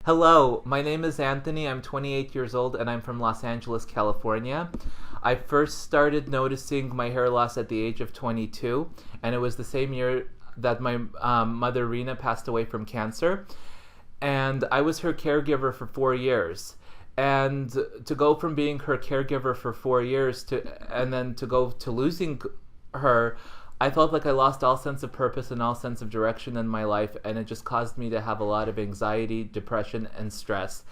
Hello, my name is Anthony. I'm 28 years old and I'm from Los Angeles, California. I first started noticing my hair loss at the age of 22, and it was the same year that my mother Rena passed away from cancer. And I was her caregiver for 4 years. And to go from being her caregiver for 4 years and then to go to losing her, I felt like I lost all sense of purpose and all sense of direction in my life, and it just caused me to have a lot of anxiety, depression, and stress.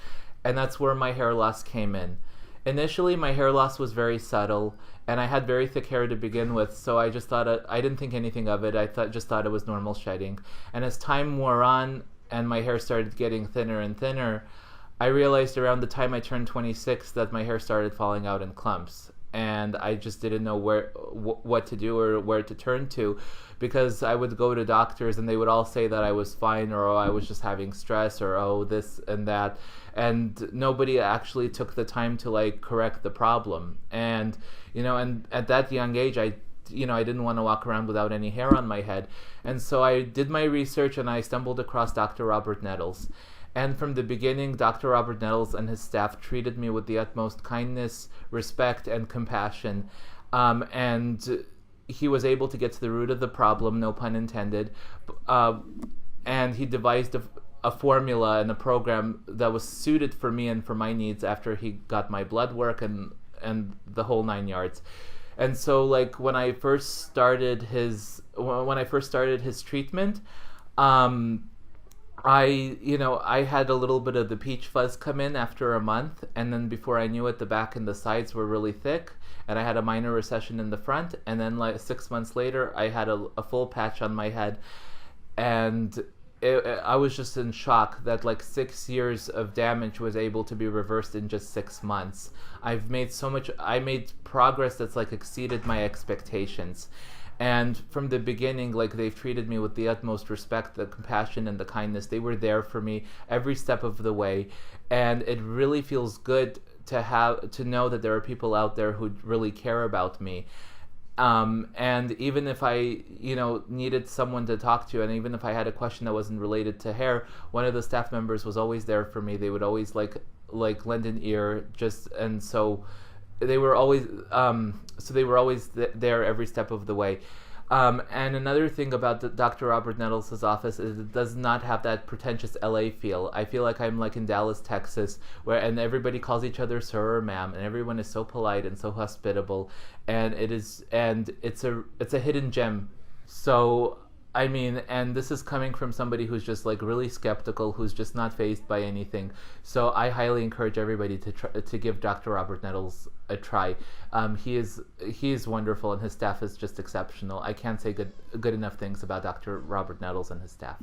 And that's where my hair loss came in. Initially, my hair loss was very subtle, and I had very thick hair to begin with, so I just thought I didn't think anything of it. Just thought it was normal shedding. And as time wore on, and my hair started getting thinner and thinner, I realized around the time I turned 26 that my hair started falling out in clumps, and I just didn't know what to do or where to turn to, because I would go to doctors and they would all say that I was fine, or I was just having stress, or this and that, and nobody actually took the time to correct the problem. And and at that young age, I didn't want to walk around without any hair on my head. And so I did my research and I stumbled across Dr. Robert Nettles. And from the beginning, Dr. Robert Nettles and his staff treated me with the utmost kindness, respect, and compassion. And he was able to get to the root of the problem, no pun intended. And he devised a formula and a program that was suited for me and for my needs after he got my blood work and the whole 9 yards. And so, when I first started his treatment, I had a little bit of the peach fuzz come in after a month, and then before I knew it, the back and the sides were really thick, and I had a minor recession in the front, and then 6 months later, I had a full patch on my head, and I was just in shock that 6 years of damage was able to be reversed in just 6 months. I made progress that's exceeded my expectations. And from the beginning, they've treated me with the utmost respect, the compassion, and the kindness. They were there for me every step of the way, and it really feels good to know that there are people out there who really care about me. And even if I, needed someone to talk to, and even if I had a question that wasn't related to hair, one of the staff members was always there for me. They would always lend an ear, and so they were always there every step of the way. And another thing about Dr. Robert Nettles' office is it does not have that pretentious LA feel. I feel like I'm in Dallas, Texas, and everybody calls each other sir or ma'am, and everyone is so polite and so hospitable, and it's a hidden gem. So and this is coming from somebody who's just really skeptical, who's just not fazed by anything. So I highly encourage everybody to give Dr. Robert Nettles a try. He is wonderful, and his staff is just exceptional. I can't say good enough things about Dr. Robert Nettles and his staff.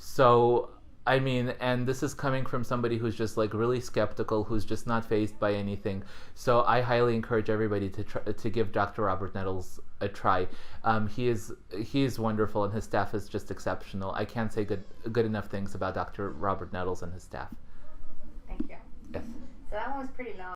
So, I mean, and this is coming from somebody who's just like really skeptical, who's just not fazed by anything. So I highly encourage everybody to give Dr. Robert Nettles a try. He is wonderful, and his staff is just exceptional. I can't say good enough things about Dr. Robert Nettles and his staff. Thank you. Yes. So that one was pretty long.